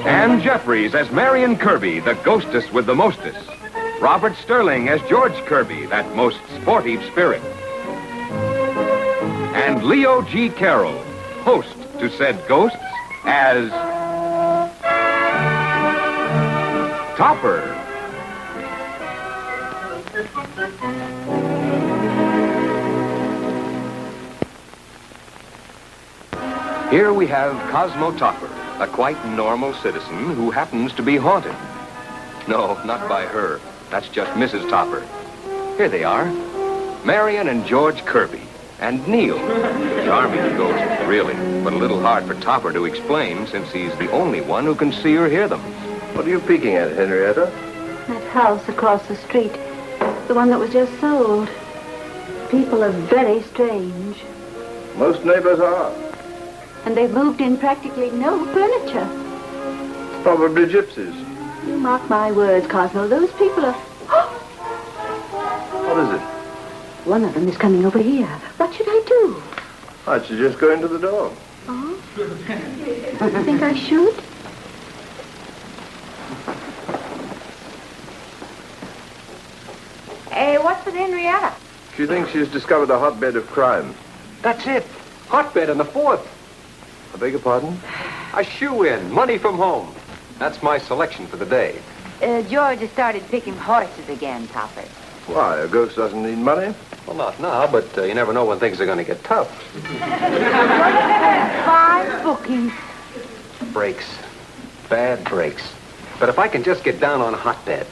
Ann Jeffries as Marion Kirby, the ghostess with the mostest. Robert Sterling as George Kirby, that most sportive spirit. And Leo G. Carroll, host to said ghosts, as Topper. Here we have Cosmo Topper, a quite normal citizen who happens to be haunted. No, not by her. That's just Mrs. Topper. Here they are, Marion and George Kirby, and Neil. Charming ghost, really, but a little hard for Topper to explain since he's the only one who can see or hear them. What are you peeking at, Henrietta? That house across the street, the one that was just sold. People are very strange. Most neighbors are. And they've moved in practically no furniture. Probably gypsies. You mark my words, Cosmo, those people are... What is it? One of them is coming over here. What should I do? I should just go into the door. Oh? You think I should? Hey, what's with Henrietta? She thinks she's discovered a hotbed of crime. That's it. Hotbed in the 4th. I beg your pardon? A shoe-in, money from home. That's my selection for the day. George has started picking horses again, Topper. Why, a ghost doesn't need money. Well, not now, but you never know when things are going to get tough. 5 bookies. Breaks. Bad breaks. But if I can just get down on a hotbed.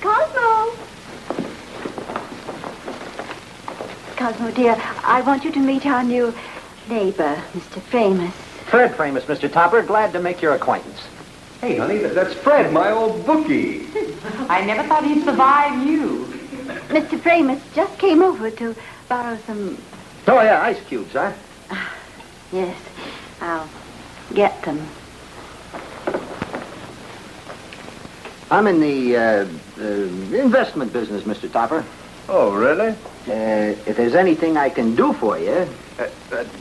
Cosmo! Cosmo, dear, I want you to meet our new neighbor, Mr. Famous. Fred Famous, Mr. Topper. Glad to make your acquaintance. Hey, honey, that's Fred, my old bookie. I never thought he'd survive you. Mr. Famous just came over to borrow some... Oh, yeah, ice cubes, huh? Yes, I'll get them. I'm in the investment business, Mr. Topper. Oh, really? If there's anything I can do for you...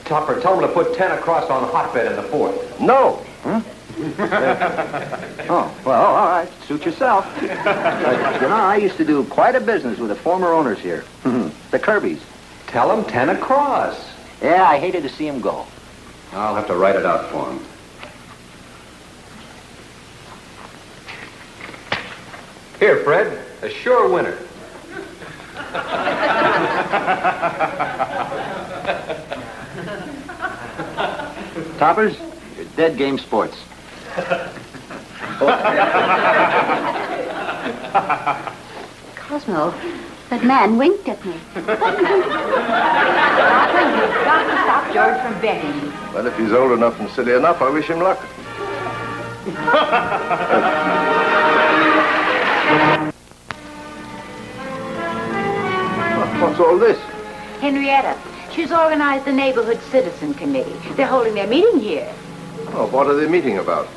Topper, tell him to put 10 across on hotbed in the 4th. No! Huh? Oh, well, all right. Suit yourself. I used to do quite a business with the former owners here. The Kirbys. Tell him 10 across. Yeah, I hated to see him go. I'll have to write it out for him. Here, Fred, a sure winner. Toppers, you're dead game sports. Cosmo, that man winked at me. Topper, you've got to stop George from betting. Well, if he's old enough and silly enough, I wish him luck. What's all this? Henrietta, she's organized the neighborhood citizen committee. They're holding their meeting here. Oh, what are they meeting about?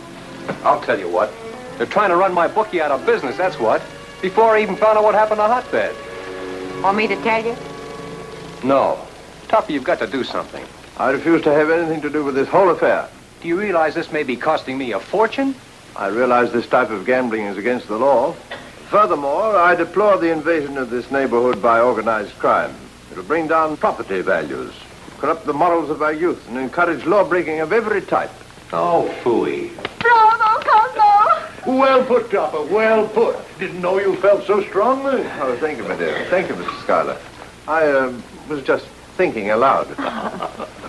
I'll tell you what. They're trying to run my bookie out of business, that's what. Before I even found out what happened to hotbed. Want me to tell you? No. Topper, you've got to do something. I refuse to have anything to do with this whole affair. Do you realize this may be costing me a fortune? I realize this type of gambling is against the law. Furthermore, I deplore the invasion of this neighborhood by organized crime. It'll bring down property values, corrupt the morals of our youth, and encourage law-breaking of every type. Oh, phooey. Bravo, Cosmo! Well put, Topper, well put. Didn't know you felt so strongly. Oh, thank you, my dear. Thank you, Mr. Schuyler. I was just thinking aloud.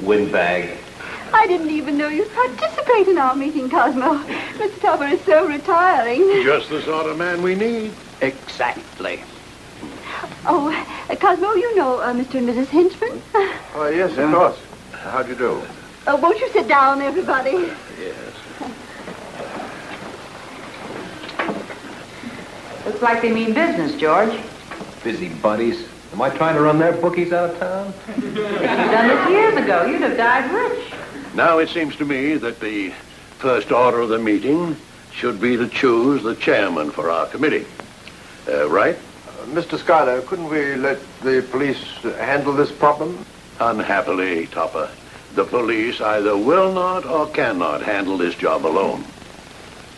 Windbag. I didn't even know you'd participate in our meeting, Cosmo. Mr. Topper is so retiring. Just the sort of man we need. Exactly. Oh, Cosmo, you know Mr. and Mrs. Hinchman? Oh, yes, of course. How do you do? Won't you sit down, everybody? Yes. Looks like they mean business, George. Busy buddies. Am I trying to run their bookies out of town? If you'd done this years ago, you'd have died rich. Now it seems to me that the first order of the meeting should be to choose the chairman for our committee. Right? Mr. Schuyler, couldn't we let the police handle this problem? Unhappily, Topper, The police either will not or cannot handle this job alone.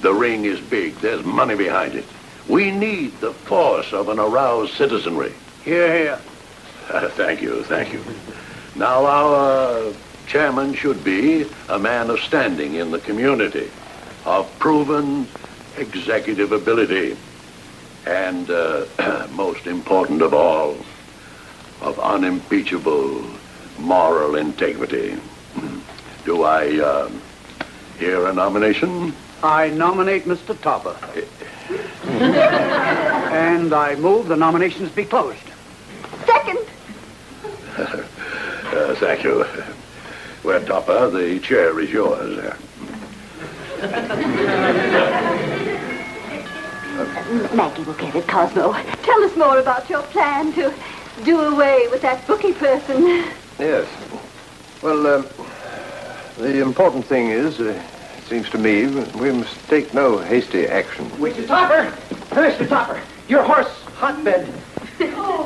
The ring is big. There's money behind it. We need the force of an aroused citizenry. Hear, hear. Thank you, thank you. Now, our chairman should be a man of standing in the community, of proven executive ability, and most important of all, of unimpeachable moral integrity. Do I hear a nomination? I nominate Mr. Topper. And I move the nominations be closed. Second. Thank you. Well, Topper, the chair is yours. Maggie will get it, Cosmo. Tell us more about your plan to do away with that bookie person. Yes. Well, the important thing is, it seems to me, we must take no hasty action. Mr. Topper! Mr. Topper, your horse, Hotbed,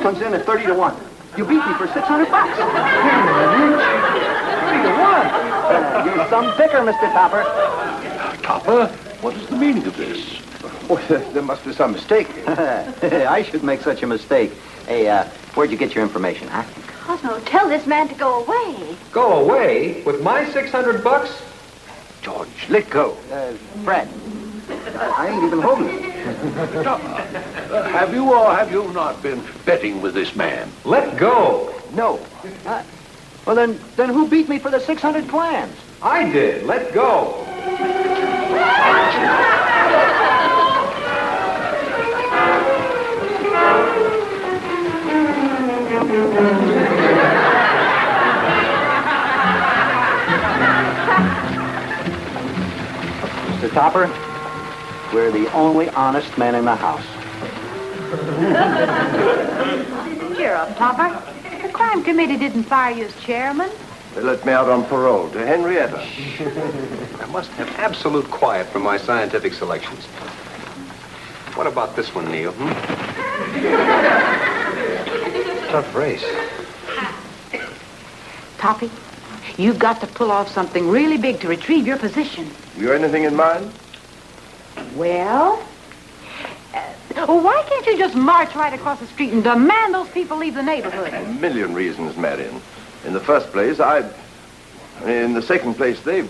comes in at 30 to 1. You beat me for $600. 30 to 1? You're some picker, Mr. Topper. Topper, what is the meaning of this? Oh, there must be some mistake. I should make such a mistake. Hey, where'd you get your information, huh? Cosmo, tell this man to go away. Go away? With my $600? George, let go. Fred. I ain't even holding it. Have you or have you not been betting with this man? Let go. No. Well, then who beat me for the 600 clams? I did. Let go. Mr. Topper, we're the only honest men in the house. Cheer up, Topper. The crime committee didn't fire you as chairman. They let me out on parole to Henrietta. I must have absolute quiet for my scientific selections. What about this one, Neil? Tough race. Toppy, you've got to pull off something really big to retrieve your position. You anything in mind? Well, why can't you just march right across the street and demand those people leave the neighborhood? A million reasons, Marion. In the first place, in the second place, they've...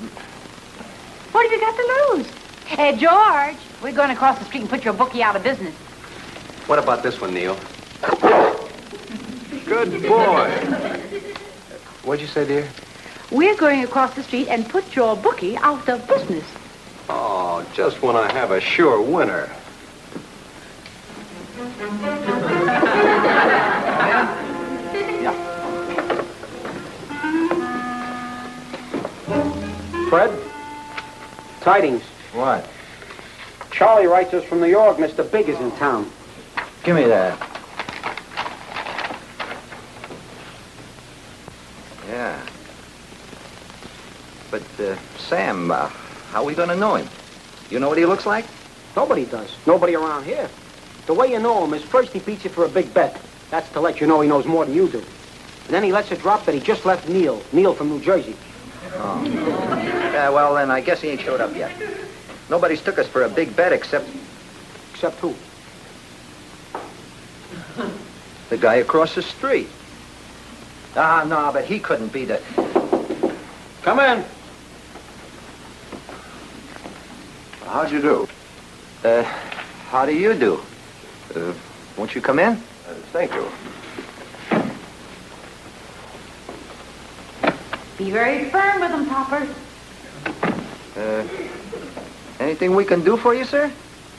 What have you got to lose? Hey, George, we're going to cross the street and put your bookie out of business. What about this one, Neil? Good boy. What'd you say, dear? We're going across the street and put your bookie out of business. Oh, just when I have a sure winner. Fred? Tidings. What? Charlie writes us from New York. Mr. Big is in town. Give me that. Yeah. But, Sam, how are we going to know him? You know what he looks like? Nobody does. Nobody around here. The way you know him is first he beats you for a big bet. That's to let you know he knows more than you do. And then he lets it drop that he just left Neil. Neil from New Jersey. Oh. Yeah, well, then I guess he ain't showed up yet. Nobody's took us for a big bet except... Except who? The guy across the street. Ah, no, but he couldn't be the... Come in. How'd you do? How do you do? Won't you come in? Thank you. Be very firm with them, Topper. Anything we can do for you, sir?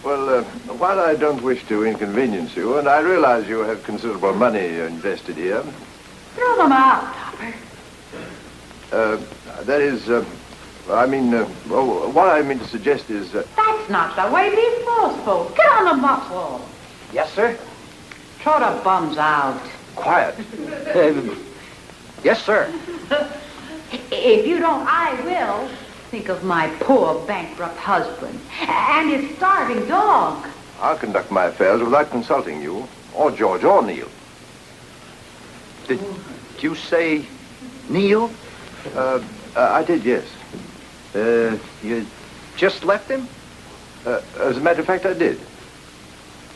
Well, while I don't wish to inconvenience you, and I realize you have considerable money invested here, Throw them out, Topper. that is, what I mean to suggest is... That's not the way. Be forceful. Get on the muscle. Yes, sir. Throw the bums out. Quiet. Yes, sir. If you don't, I will. Think of my poor bankrupt husband and his starving dog. I'll conduct my affairs without consulting you, or George, or Neil. Did you say Neil? I did, yes. You just left him? As a matter of fact, I did.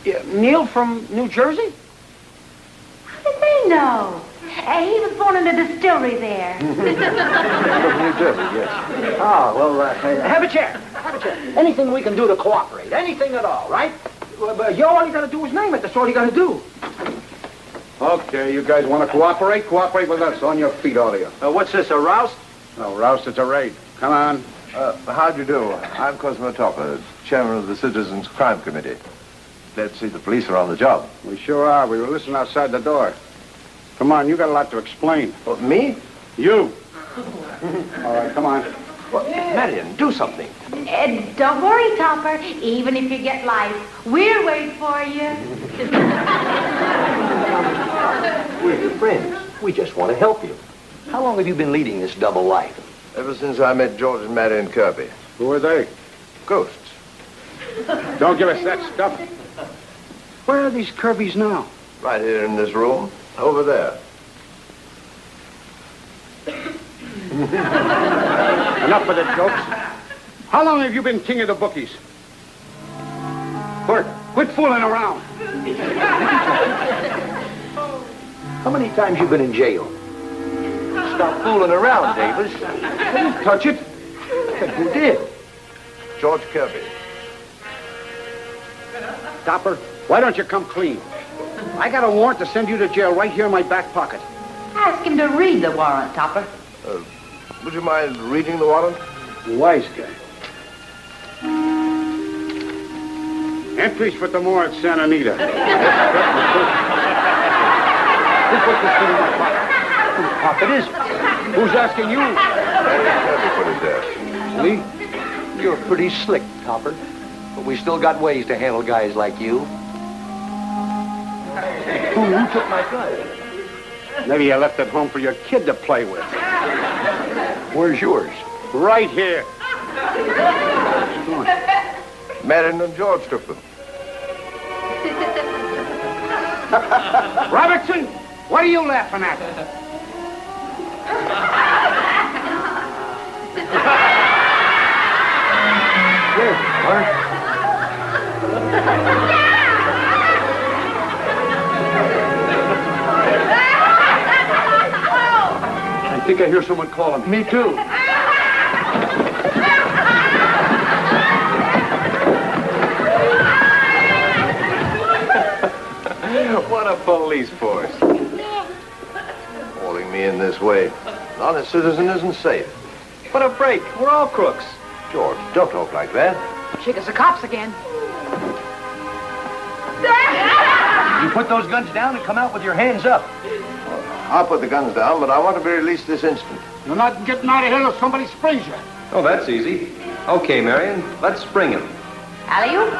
Yeah, Neil from New Jersey? How did they know? He was born in a distillery there. New Jersey, yes. Oh, well, have a chair. Have a chair. Anything we can do to cooperate. Anything at all, right? But all you gotta do is name it. That's all you gotta do. Okay, you guys want to cooperate? Cooperate with us. On your feet, all of you. What's this, a roust? No, Rouse, it's a raid. Come on. How do you do? I'm Cosmo Topper, chairman of the Citizens Crime Committee. Let's see, the police are on the job. We sure are. We were listening outside the door. Come on, you got a lot to explain. Oh, me? You. All right, come on. Well, Marion, do something. Don't worry, Topper. Even if you get life, we'll wait for you. We're your friends. We just want to help you. How long have you been leading this double life? Ever since I met George and Marion Kirby. Who are they? Ghosts. Don't give us that stuff. Where are these Kirbys now? Right here in this room. Over there. Enough of the jokes. How long have you been king of the bookies? Bert, quit fooling around. How many times you been in jail? Stop fooling around, Davis. Don't touch it. Who did? George Kirby. Topper, why don't you come clean? I got a warrant to send you to jail right here in my back pocket. Ask him to read the warrant, Topper. Would you mind reading the warrant? Wise guy. Entries for tomorrow at Santa Anita. Who put this thing in my pocket? Whose pocket is it? Who's asking you? Kirby put it there. Me? You're pretty slick, Topper. But we still got ways to handle guys like you. Who took my gun? Maybe you left it home for your kid to play with. Where's yours? Right here. Marion and George took them. Robertson, what are you laughing at? Here, Bart. I think I hear someone calling. Me too. What a police force. Hauling me in this way. An honest citizen isn't safe. What a break. We're all crooks. George, don't talk like that. Shake us the cops again. You put those guns down and come out with your hands up. I'll put the guns down, but I want to be released this instant. You're not getting out of here until somebody springs you. Oh, that's easy. Okay, Marion, let's spring him. Alley-oop.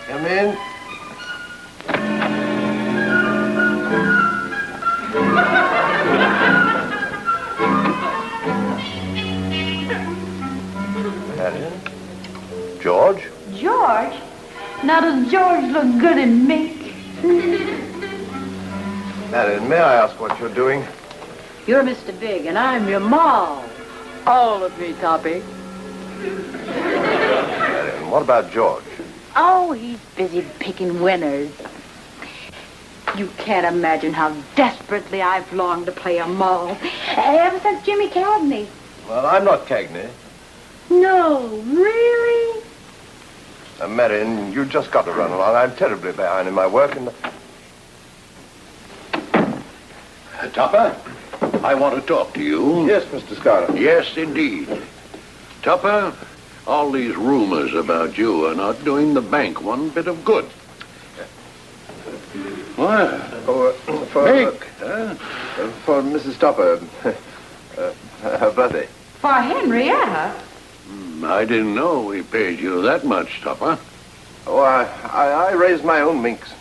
Come in. Marion? George? George? Now does George look good in mink? Marion, may I ask what you're doing? You're Mr. Big, and I'm your ma. All of me, Toppy. Marion, what about George? Oh, he's busy picking winners. You can't imagine how desperately I've longed to play a mall. Ever since Jimmy Cagney. Well, I'm not Cagney. No, really? Marion, you just got to run along. I'm terribly behind in my work, and... Topper, I want to talk to you. Yes, Mr. Scarlett. Yes, indeed. Topper, all these rumors about you are not doing the bank one bit of good. What? For Mrs. Topper, her birthday. For Henrietta? I didn't know we paid you that much, Topper. Oh, I raised my own minks.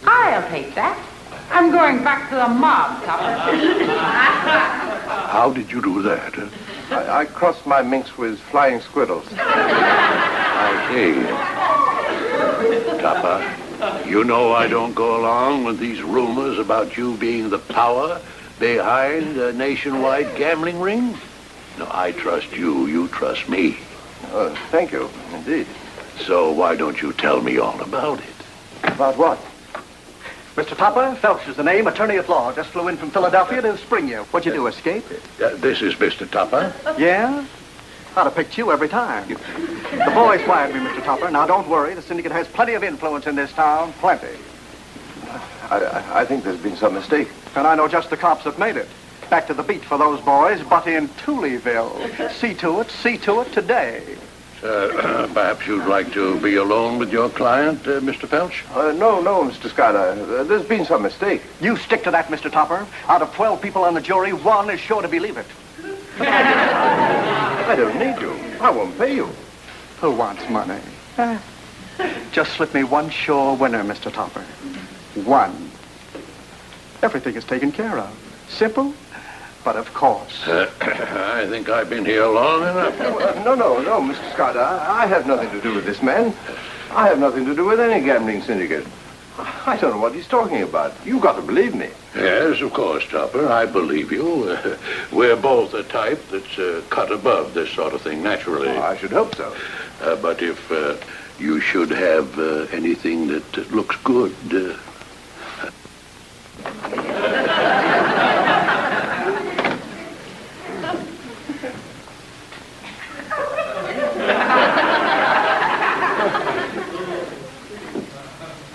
I'll take that. I'm going back to the mob, Topper. How did you do that? I crossed my minks with flying squirrels. I hear you. Topper, you know I don't go along with these rumors about you being the power behind a nationwide gambling ring. No, I trust you. You trust me. Thank you, indeed. So why don't you tell me all about it? About what? Mr. Topper, Phelps is the name, attorney at law. Just flew in from Philadelphia to spring you. What'd you do, escape? This is Mr. Topper. Yeah? I'd have picked you every time. The boys wired me, Mr. Topper. Now, don't worry. The syndicate has plenty of influence in this town. Plenty. I think there's been some mistake. And I know just the cops that made it. Back to the beat for those boys, but in Tooleyville. See to it today. Perhaps you'd like to be alone with your client, Mr. Phelps? No, Mr. Schuyler. There's been some mistake. You stick to that, Mr. Topper. Out of 12 people on the jury, one is sure to believe it. I don't need you. I won't pay you. Who wants money? Just slip me one sure winner, Mr. Topper. One. Everything is taken care of. Simple, but of course. I think I've been here long enough. No, Mr. Scott. I have nothing to do with this man. I have nothing to do with any gambling syndicate. I don't know what he's talking about. You've got to believe me. Yes, of course, Topper. I believe you. We're both a type that's cut above this sort of thing naturally. Oh, I should hope so. But if you should have anything that looks good...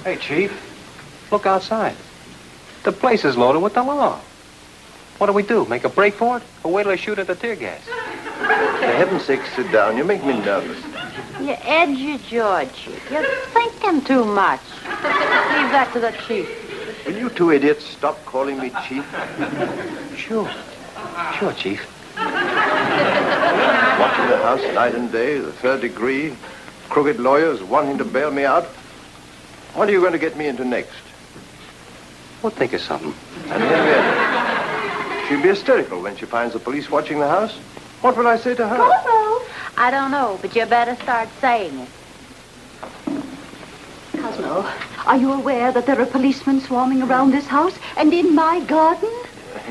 Hey, Chief, look outside. The place is loaded with the law. What do we do, make a break for it? Or wait till they shoot at the tear gas? For heaven's sake, sit down. You make me nervous. You edge your jaw, Chief. You're thinking too much. Leave that to the Chief. Will you two idiots stop calling me Chief? Sure, Chief. Watching the house night and day, the third degree, crooked lawyers wanting to bail me out. What are you going to get me into next? We'll think of something. And Henrietta, she'll be hysterical when she finds the police watching the house. What will I say to her? Cosmo! I don't know, but you better start saying it. Cosmo, are you aware that there are policemen swarming around this house and in my garden?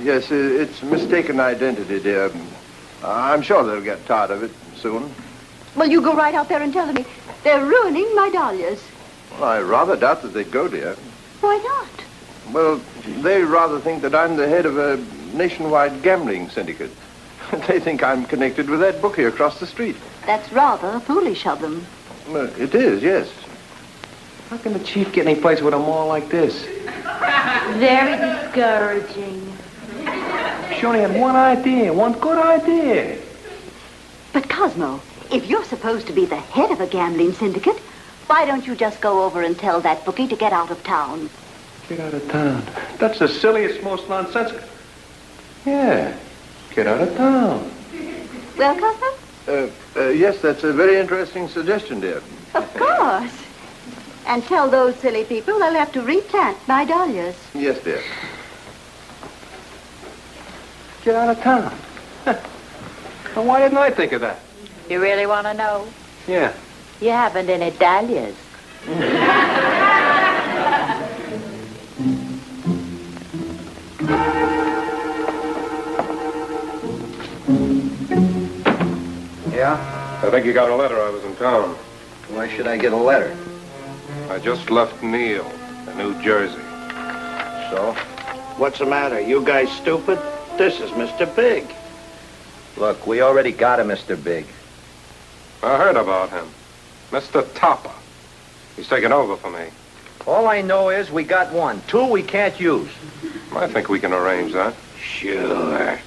Yes, it's mistaken identity, dear. I'm sure they'll get tired of it soon. Well, you go right out there and tell me. They're ruining my dahlias. Well, I rather doubt that they'd go, dear. Why not? Well, they rather think that I'm the head of a nationwide gambling syndicate. They think I'm connected with that bookie across the street. That's rather foolish of them. It is, yes. How can the Chief get any place with a mall like this? Very discouraging. She only had one good idea. But, Cosmo, if you're supposed to be the head of a gambling syndicate, why don't you just go over and tell that bookie to get out of town? Get out of town? That's the silliest, most nonsensical... Yeah, get out of town. Well, Cosmo? Yes, that's a very interesting suggestion, dear. Of course. And tell those silly people they'll have to replant my dahlias. Yes, dear. Get out of town. Well, why didn't I think of that? You really want to know? Yeah. You haven't any dahlias. Yeah? I think you got a letter. I was in town. Why should I get a letter? I just left Neil in New Jersey. So? What's the matter? You guys stupid? This is Mr. Big. Look, we already got a Mr. Big. I heard about him. Mr. Topper. He's taking over for me. All I know is we got one. Two we can't use. I think we can arrange that. Sure.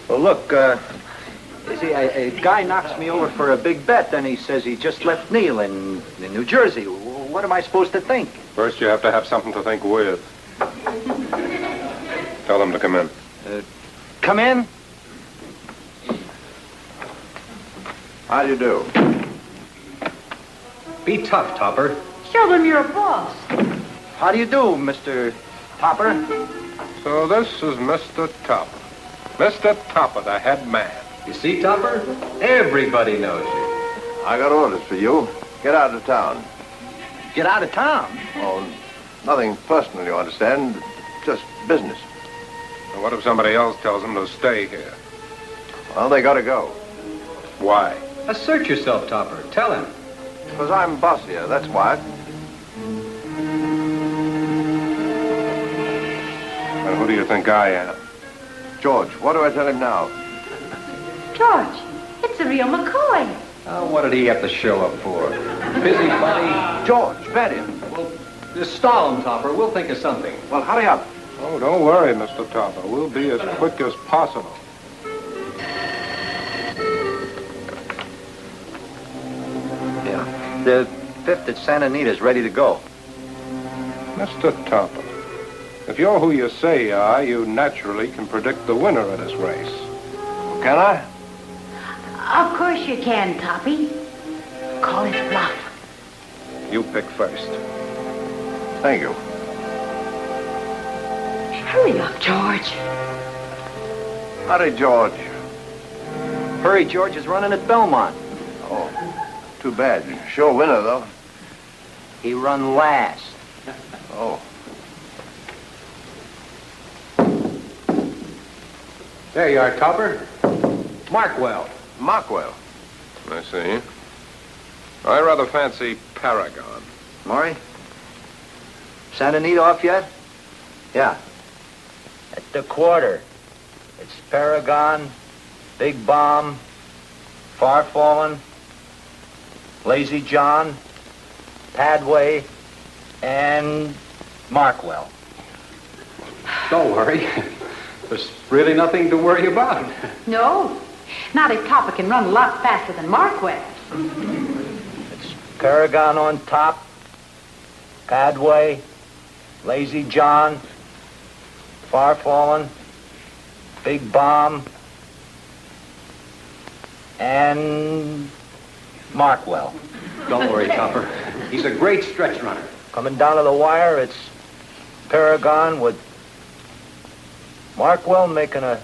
Well, look, you see, a guy knocks me over for a big bet, then he says he just left Neil in New Jersey. What am I supposed to think? First, you have to have something to think with. Tell them to come in. Come in? How do you do? Be tough, Topper. Show them you're a boss. How do you do, Mr. Topper? So this is Mr. Topper. Mr. Topper, the head man. You see, Topper? Everybody knows you. I got orders for you. Get out of town. Get out of town? Oh, nothing personal, you understand. Just business. And what if somebody else tells them to stay here? Well, they gotta go. Why? Assert yourself, Topper. Tell him. Because I'm boss here, that's why. And who do you think I am? George, what do I tell him now? George, it's a real McCoy. Oh, what did he have to show up for? Busy buddy. George, bet him. Well, just stall him, Topper. We'll think of something. Well, hurry up. Oh, don't worry, Mr. Topper. We'll be as quick as possible. Yeah. The 5th at Santa Anita's ready to go. Mr. Topper, if you're who you say you are, you naturally can predict the winner of this race. Can I? Of course you can, Toppy. Call his bluff. You pick first. Thank you. Hurry up, George. Howdy, George. Hurry, George is running at Belmont. Oh, too bad. Sure winner, though. He run last. Oh. There you are, Topper. Markwell. Markwell. I see. I rather fancy Paragon. Maury? Santa Anita off yet? Yeah. At the quarter. It's Paragon, Big Bomb, Far Fallen, Lazy John, Padway, and Markwell. Don't worry. There's really nothing to worry about. No, not if Topper can run a lot faster than Markwell. It's Paragon on top, Padway, Lazy John, Far Fallen, Big Bomb, and Markwell. Don't worry, Topper. He's a great stretch runner. Coming down to the wire, it's Paragon with Markwell making a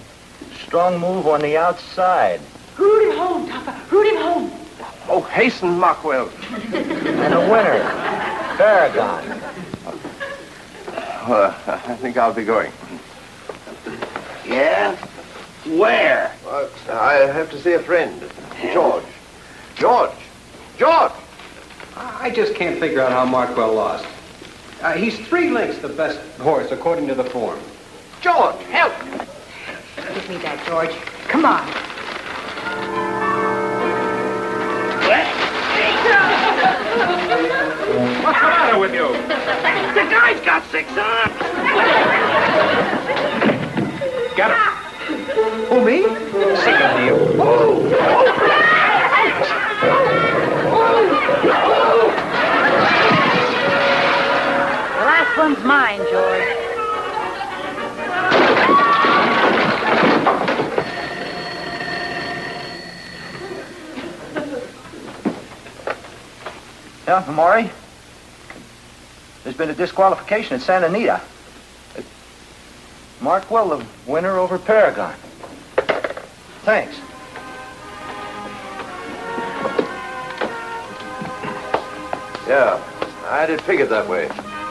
strong move on the outside. Root him home, Topper. Root him home. Oh, hasten, Markwell. And a winner, Paragon. Well, I think I'll be going. Yeah? Where? I have to see a friend. George. George! George! I just can't figure out how Markwell lost. He's 3 lengths the best horse, according to the form. George, help! Give me that, George. Come on. What's the matter with you? The guy's got 6 arms. Get him. Who, me? Sick of you. The last one's mine, George. Yeah, Maury? There's been a disqualification at Santa Anita. Markwell, the winner over Paragon. Thanks. Yeah, I did figure that way.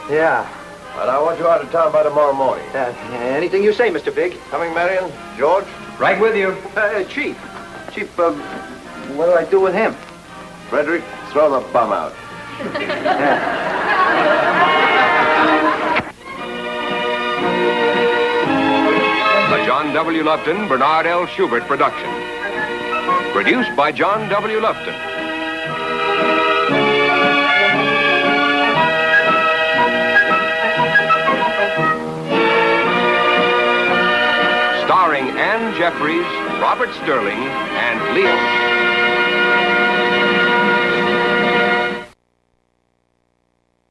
Yeah. But I want you out of town by tomorrow morning. Anything you say, Mr. Big. Coming, Marion? George? Right with you. Chief. Chief, what do I do with him? Frederick, throw the bum out. A John W. Lupton, Bernard L. Schubert production. Produced by John W. Lupton. Starring Ann Jeffries, Robert Sterling, and Leo.